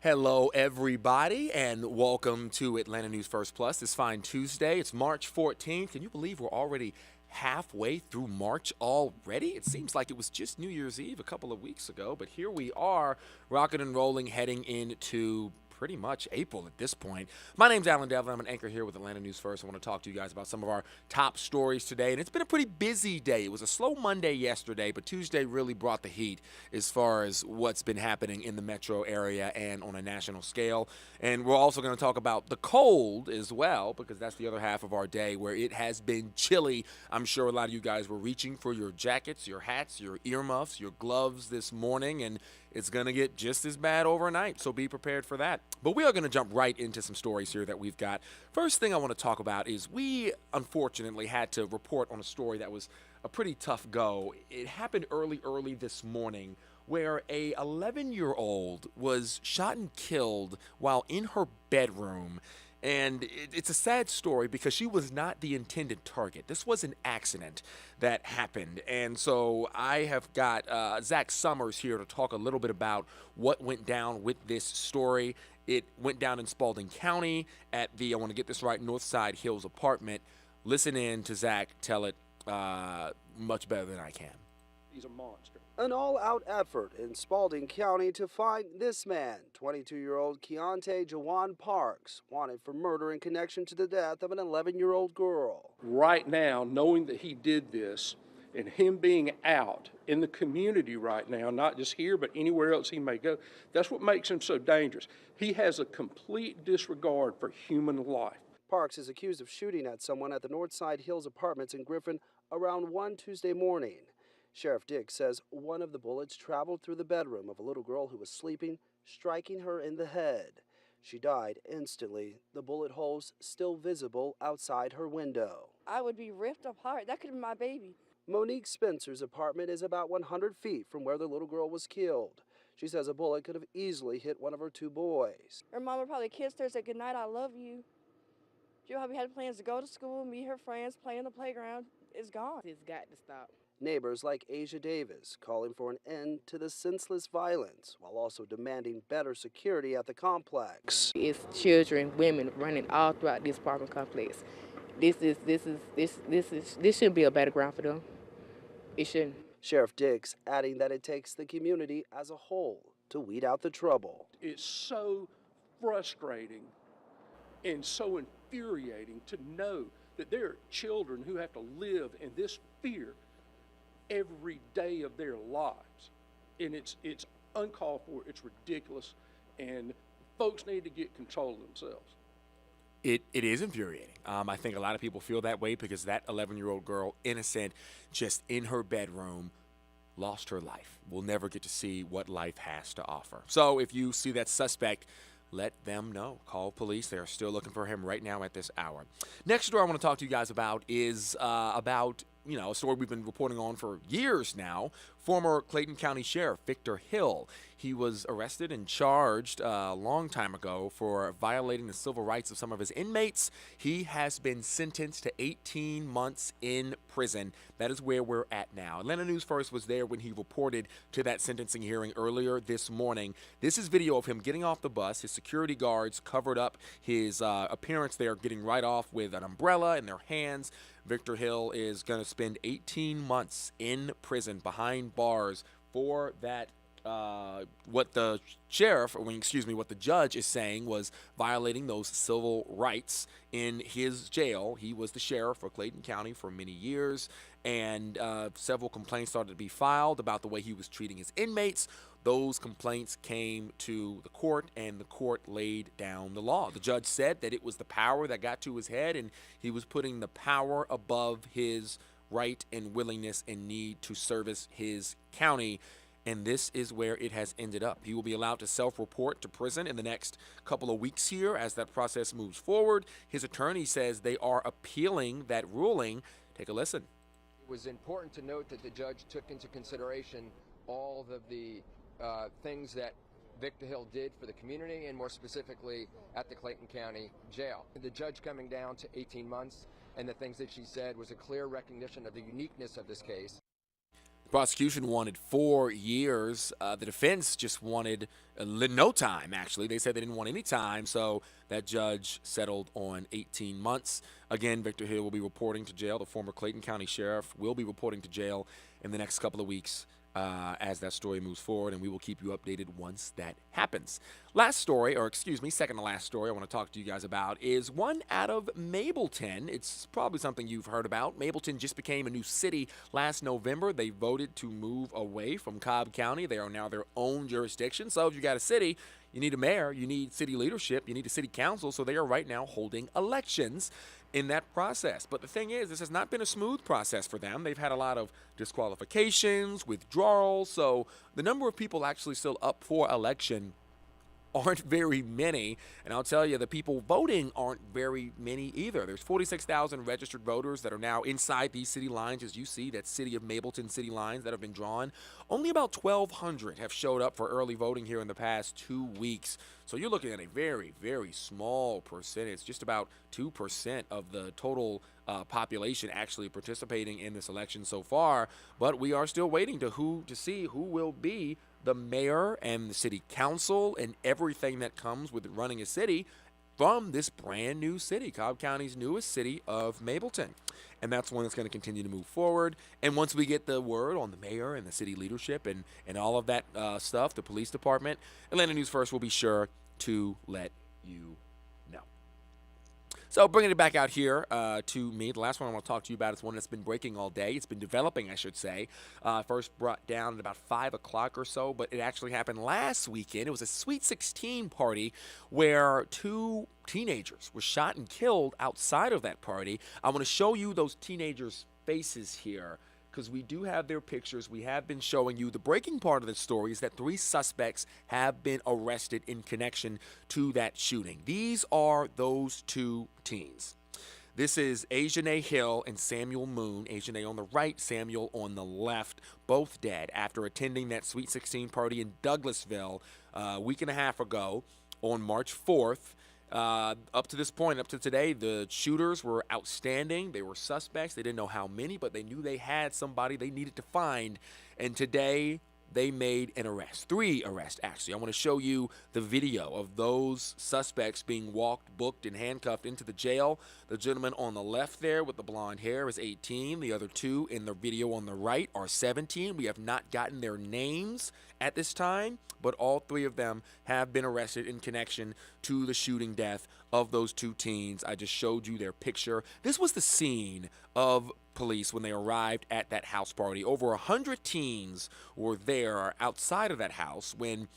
Hello, everybody, and welcome to Atlanta News First Plus. This fine Tuesday. It's March 14th. Can you believe we're already halfway through March already? It seems like it was just New Year's Eve a couple of weeks ago, but here we are, rocking and rolling, heading into pretty much April at this point. My name's Devlin. I'm an anchor here with Atlanta News First. I want to talk to you guys about some of our top stories today. And it's been a pretty busy day. It was a slow Monday yesterday, but Tuesday really brought the heat as far as what's been happening in the metro area and on a national scale. And we're also going to talk about the cold as well, because that's the other half of our day where it has been chilly. I'm sure a lot of you guys were reaching for your jackets, your hats, your earmuffs, your gloves this morning, and it's going to get just as bad overnight, so be prepared for that. But we are going to jump right into some stories here that we've got. First thing I want to talk about is we unfortunately had to report on a story that was a pretty tough go. It happened early this morning where a 11-year-old was shot and killed while in her bedroom. And it's a sad story because she was not the intended target. This was an accident that happened. And so I have got Zach Summers here to talk a little bit about what went down with this story. It went down in Spalding County at the, I want to get this right, Northside Hills apartment. Listen in to Zach tell it much better than I can. He's a monster. An all-out effort in Spalding County to find this man, 22-year-old Keontae Jawan Parks, wanted for murder in connection to the death of an 11-year-old girl. Right now, knowing that he did this and him being out in the community right now, not just here, but anywhere else he may go, that's what makes him so dangerous. He has a complete disregard for human life. Parks is accused of shooting at someone at the Northside Hills apartments in Griffin around 1 Tuesday morning. Sheriff Dick says one of the bullets traveled through the bedroom of a little girl who was sleeping, striking her in the head. She died instantly, the bullet holes still visible outside her window. I would be ripped apart. That could have been my baby. Monique Spencer's apartment is about 100 feet from where the little girl was killed. She says a bullet could have easily hit one of her two boys. Her mama probably kissed her and said, "Good night, I love you." She probably had plans to go to school, meet her friends, play in the playground. It's gone. It's got to stop. Neighbors like Asia Davis calling for an end to the senseless violence while also demanding better security at the complex. It's children, women running all throughout this apartment complex. This shouldn't be a battleground for them. It shouldn't. Sheriff Dix adding that it takes the community as a whole to weed out the trouble. It's so frustrating and so infuriating to know that there are children who have to live in this fear every day of their lives. And it's uncalled for, it's ridiculous, and folks need to get control of themselves. It is infuriating. I think a lot of people feel that way because that 11-year-old girl, innocent, just in her bedroom, lost her life. We'll never get to see what life has to offer. So if you see that suspect, let them know. Call police. They are still looking for him right now at this hour. Next story I want to talk to you guys about is about a story we've been reporting on for years now. Former Clayton County Sheriff Victor Hill. He was arrested and charged a long time ago for violating the civil rights of some of his inmates. He has been sentenced to 18 months in prison. That is where we're at now. Atlanta News First was there when he reported to that sentencing hearing earlier this morning. This is video of him getting off the bus. His security guards covered up his appearance there, getting right off with an umbrella in their hands. Victor Hill is going to spend 18 months in prison behind bars for that. What the judge is saying was violating those civil rights in his jail. He was the sheriff for Clayton County for many years, and several complaints started to be filed about the way he was treating his inmates. Those complaints came to the court, and the court laid down the law. The judge said that it was the power that got to his head, and he was putting the power above his right and willingness and need to service his county. And this is where it has ended up. He will be allowed to self-report to prison in the next couple of weeks here as that process moves forward. His attorney says they are appealing that ruling. Take a listen. It was important to note that the judge took into consideration all of the things that Victor Hill did for the community, and more specifically at the Clayton County Jail. The judge coming down to 18 months, and the things that she said was a clear recognition of the uniqueness of this case. Prosecution wanted 4 years. The defense just wanted no time, actually. They said they didn't want any time, so that judge settled on 18 months. Again, Victor Hill will be reporting to jail. The former Clayton County Sheriff will be reporting to jail in the next couple of weeks as that story moves forward, and we will keep you updated once that happens. Last story, or excuse me, second to last story I want to talk to you guys about is one out of Mableton. It's probably something you've heard about. Mableton just became a new city last November. They voted to move away from Cobb County. They are now their own jurisdiction. So if you got a city, you need a mayor, you need city leadership, you need a city council. So they are right now holding elections in that process. But the thing is, this has not been a smooth process for them. They've had a lot of disqualifications, withdrawals. So the number of people actually still up for election aren't very many, and I'll tell you, the people voting aren't very many either. There's 46,000 registered voters that are now inside these city lines, as you see, that city of Mableton city lines that have been drawn. Only about 1,200 have showed up for early voting here in the past 2 weeks. So you're looking at a very, very small percentage, just about 2% of the total population actually participating in this election so far. But we are still waiting to see who will be the mayor and the city council and everything that comes with running a city from this brand new city, Cobb County's newest city of Mableton. And that's one that's going to continue to move forward. And once we get the word on the mayor and the city leadership and all of that stuff, the police department, Atlanta News First will be sure to let you know. So bringing it back out here to me, the last one I want to talk to you about is one that's been breaking all day. It's been developing, I should say. First brought down at about 5 o'clock or so, but it actually happened last weekend. It was a Sweet 16 party where 2 teenagers were shot and killed outside of that party. I want to show you those teenagers' faces here, because we do have their pictures. We have been showing you. The breaking part of the story is that 3 suspects have been arrested in connection to that shooting. These are those 2 teens. This is Ajanay Hill and Samuel Moon. Ajanay on the right, Samuel on the left, both dead after attending that Sweet 16 party in Douglasville a week and a half ago on March 4th. Up to this point, up to today, the shooters were outstanding. They were suspects. They didn't know how many, but they knew they had somebody they needed to find. And today, they made an arrest. 3 arrests, actually. I want to show you the video of those suspects being walked, booked, and handcuffed into the jail. The gentleman on the left there with the blonde hair is 18. The other 2 in the video on the right are 17. We have not gotten their names at this time, but all 3 of them have been arrested in connection to the shooting death of those 2 teens. I just showed you their picture. This was the scene of police when they arrived at that house party. Over 100 teens were there outside of that house when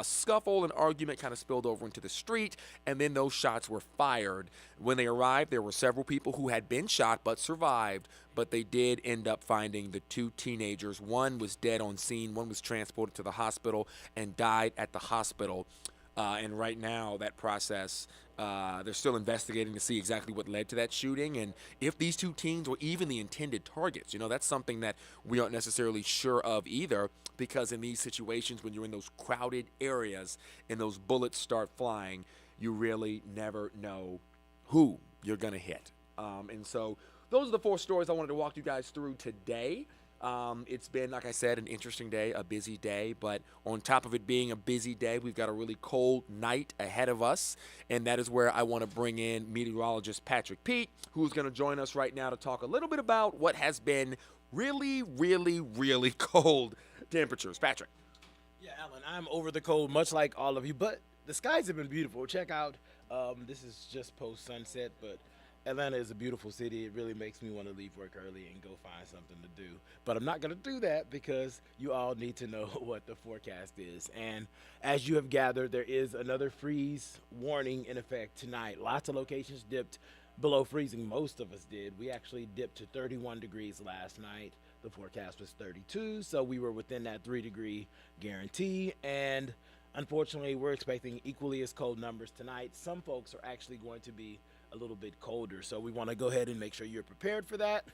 scuffle and argument kind of spilled over into the street, and then those shots were fired. When they arrived, there were several people who had been shot but survived, but they did end up finding the 2 teenagers. One was dead on scene, one was transported to the hospital and died at the hospital. And right now, that process, they're still investigating to see exactly what led to that shooting and if these 2 teens were even the intended targets. You know, that's something that we aren't necessarily sure of either, because in these situations, when you're in those crowded areas and those bullets start flying, you really never know who you're going to hit. And so those are the 4 stories I wanted to walk you guys through today. It's been, like I said, an interesting day, a busy day, but on top of it being a busy day, we've got a really cold night ahead of us, and that is where I want to bring in meteorologist Patrick Pete, who's going to join us right now to talk a little bit about what has been really, really, really cold temperatures. Patrick. Yeah, Alan, I'm over the cold, much like all of you, but the skies have been beautiful. Check out, this is just post-sunset, but Atlanta is a beautiful city. It really makes me want to leave work early and go find something to do. But I'm not going to do that because you all need to know what the forecast is. And as you have gathered, there is another freeze warning in effect tonight. Lots of locations dipped below freezing. Most of us did. We actually dipped to 31 degrees last night. The forecast was 32, so we were within that 3-degree guarantee. And unfortunately, we're expecting equally as cold numbers tonight. Some folks are actually going to be a little bit colder, so we want to go ahead and make sure you're prepared for that.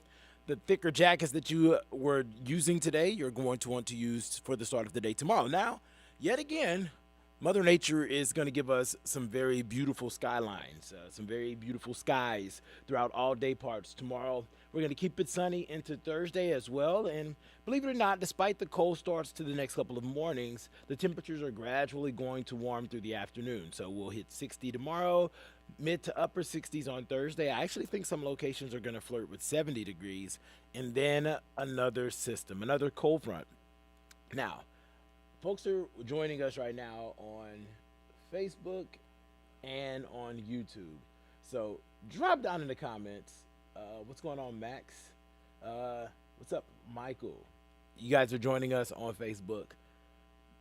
The thicker jackets that you were using today, you're going to want to use for the start of the day tomorrow. Now, yet again, Mother Nature is going to give us some very beautiful skylines, some very beautiful skies throughout all day parts. Tomorrow, we're going to keep it sunny into Thursday as well. And believe it or not, despite the cold starts to the next couple of mornings, the temperatures are gradually going to warm through the afternoon. So we'll hit 60 tomorrow, mid to upper 60s on Thursday. I actually think some locations are going to flirt with 70 degrees. And then another system, another cold front. Now, folks are joining us right now on Facebook and on YouTube. So drop down in the comments. What's going on, Max? What's up, Michael? You guys are joining us on Facebook.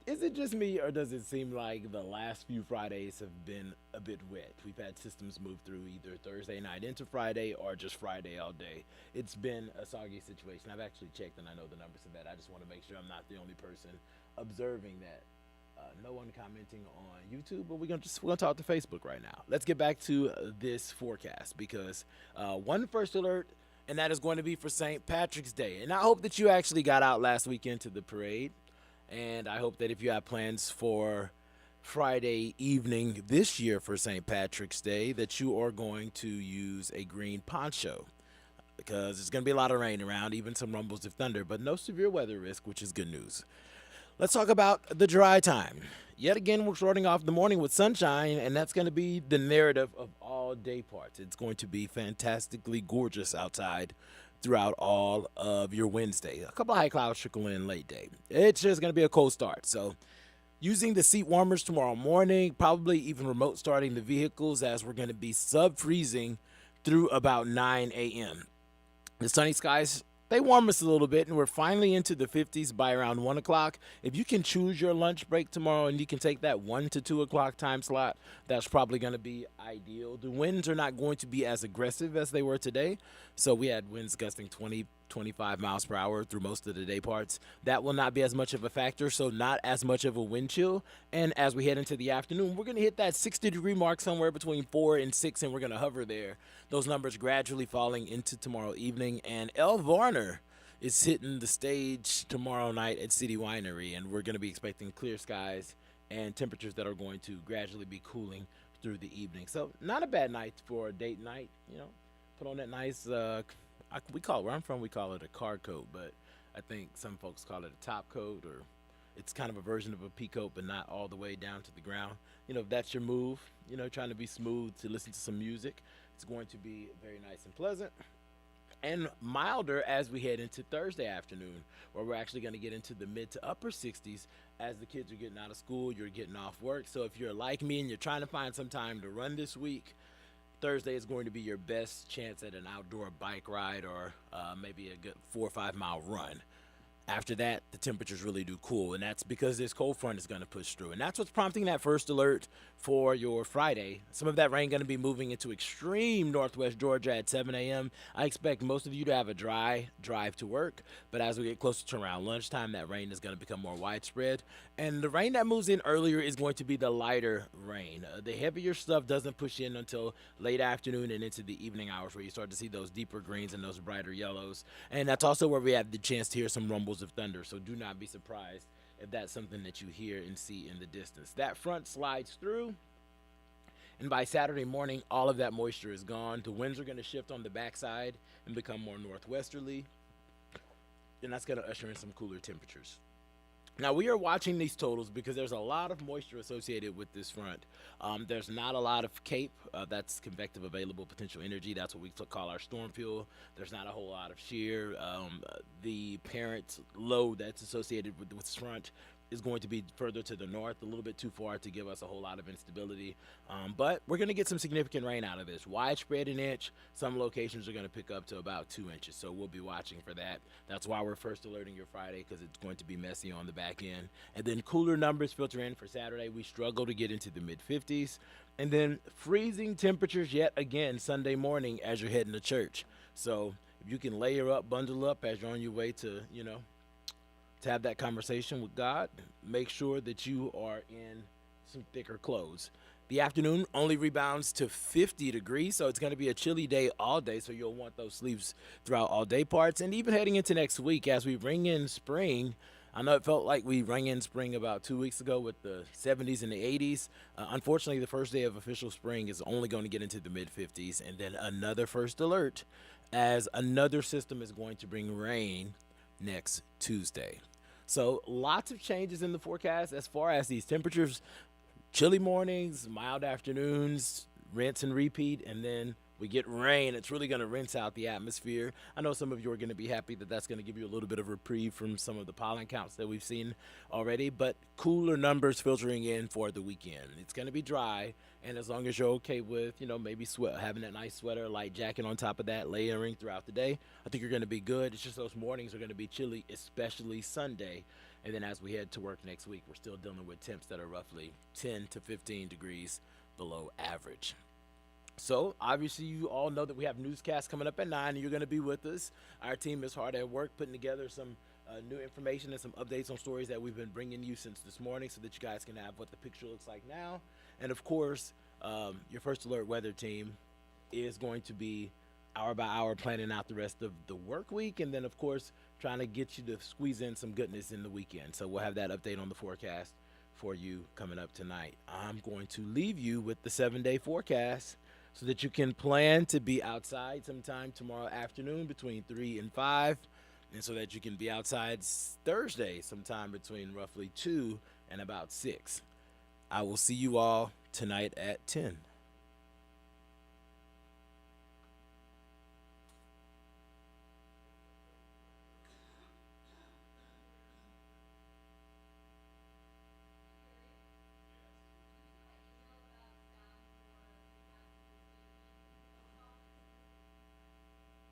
Is it just me, or does it seem like the last few Fridays have been a bit wet? We've had systems move through either Thursday night into Friday or just Friday all day. It's been a soggy situation. I've actually checked, and I know the numbers of that. I just want to make sure I'm not the only person observing that. No one commenting on YouTube, but we're gonna talk to Facebook right now. Let's get back to this forecast, because one first alert, and that is going to be for St. Patrick's Day. And I hope that you actually got out last weekend to the parade, and I hope that if you have plans for Friday evening this year for St. Patrick's Day, that you are going to use a green poncho, because there's going to be a lot of rain around, even some rumbles of thunder, but no severe weather risk, which is good news. Let's talk about the dry time. Yet again, we're starting off the morning with sunshine, and that's going to be the narrative of all day parts. It's going to be fantastically gorgeous outside throughout all of your Wednesday. A couple of high clouds trickle in late day. It's just going to be a cold start. So using the seat warmers tomorrow morning, probably even remote starting the vehicles, as we're going to be sub-freezing through about 9 a.m. The sunny skies, they warm us a little bit, and we're finally into the 50s by around 1 o'clock. If you can choose your lunch break tomorrow and you can take that 1 to 2 o'clock time slot, that's probably going to be ideal. The winds are not going to be as aggressive as they were today. So we had winds gusting 20, 25 miles per hour through most of the day parts. That will not be as much of a factor, so not as much of a wind chill. And as we head into the afternoon, we're going to hit that 60-degree mark somewhere between 4 and 6, and we're going to hover there. Those numbers gradually falling into tomorrow evening. And El Varner is hitting the stage tomorrow night at City Winery, and we're going to be expecting clear skies and temperatures that are going to gradually be cooling through the evening. So not a bad night for a date night. You know, put on that nice, we call it, where I'm from, we call it a car coat, but I think some folks call it a top coat, or it's kind of a version of a pea coat, but not all the way down to the ground. You know, if that's your move, you know, trying to be smooth to listen to some music, it's going to be very nice and pleasant. And milder as we head into Thursday afternoon, where we're actually going to get into the mid to upper 60s as the kids are getting out of school, you're getting off work. So if you're like me and you're trying to find some time to run this week, Thursday is going to be your best chance at an outdoor bike ride, or maybe a good 4 or 5 mile run. After that, the temperatures really do cool, and that's because this cold front is going to push through. And that's what's prompting that first alert for your Friday. Some of that rain going to be moving into extreme northwest Georgia at 7 a.m. I expect most of you to have a dry drive to work, but as we get closer to around lunchtime, that rain is going to become more widespread. And the rain that moves in earlier is going to be the lighter rain. The heavier stuff doesn't push in until late afternoon and into the evening hours, where you start to see those deeper greens and those brighter yellows. And that's also where we have the chance to hear some rumbles of thunder, so do not be surprised if that's something that you hear and see in the distance. That front slides through, and by Saturday morning, all of that moisture is gone. The winds are going to shift on the backside and become more northwesterly, and that's going to usher in some cooler temperatures. Now, we are watching these totals because there's a lot of moisture associated with this front. There's not a lot of CAPE, that's convective available potential energy. That's what we call our storm fuel. There's not a whole lot of shear. The parent load that's associated with this front is going to be further to the north, a little bit too far to give us a whole lot of instability. But we're going to get some significant rain out of this. Widespread an inch. Some locations are going to pick up to about 2 inches, so we'll be watching for that. That's why we're first alerting your Friday, because it's going to be messy on the back end. And then cooler numbers filter in for Saturday. We struggle to get into the mid-50s. And then freezing temperatures yet again Sunday morning as you're heading to church. So if you can layer up, bundle up as you're on your way to, you know, to have that conversation with God, make sure that you are in some thicker clothes. The afternoon only rebounds to 50 degrees, so it's going to be a chilly day all day, so you'll want those sleeves throughout all day parts. And even heading into next week, as we bring in spring, I know it felt like we rang in spring about 2 weeks ago with the 70s and the 80s. Unfortunately, the first day of official spring is only going to get into the mid 50s, and then another first alert as another system is going to bring rain next Tuesday. So lots of changes in the forecast as far as these temperatures. Chilly mornings, mild afternoons, rinse and repeat, and then we get rain. It's really going to rinse out the atmosphere. I know some of you are going to be happy that that's going to give you a little bit of reprieve from some of the pollen counts that we've seen already, but cooler numbers filtering in for the weekend. It's going to be dry, and as long as you're okay with, maybe having that nice sweater, light jacket on top of that, layering throughout the day, I think you're going to be good. It's just those mornings are going to be chilly, especially Sunday. And then as we head to work next week, we're still dealing with temps that are roughly 10 to 15 degrees below average. So obviously you all know that we have newscasts coming up at 9, and you're going to be with us. Our team is hard at work putting together some new information and some updates on stories that we've been bringing you since this morning so that you guys can have what the picture looks like now. And of course, your First Alert weather team is going to be hour by hour planning out the rest of the work week, and then of course trying to get you to squeeze in some goodness in the weekend. So we'll have that update on the forecast for you coming up tonight. I'm going to leave you with the 7-day forecast so that you can plan to be outside sometime tomorrow afternoon between 3 and 5, and so that you can be outside Thursday sometime between roughly 2 and about 6. I will see you all tonight at 10.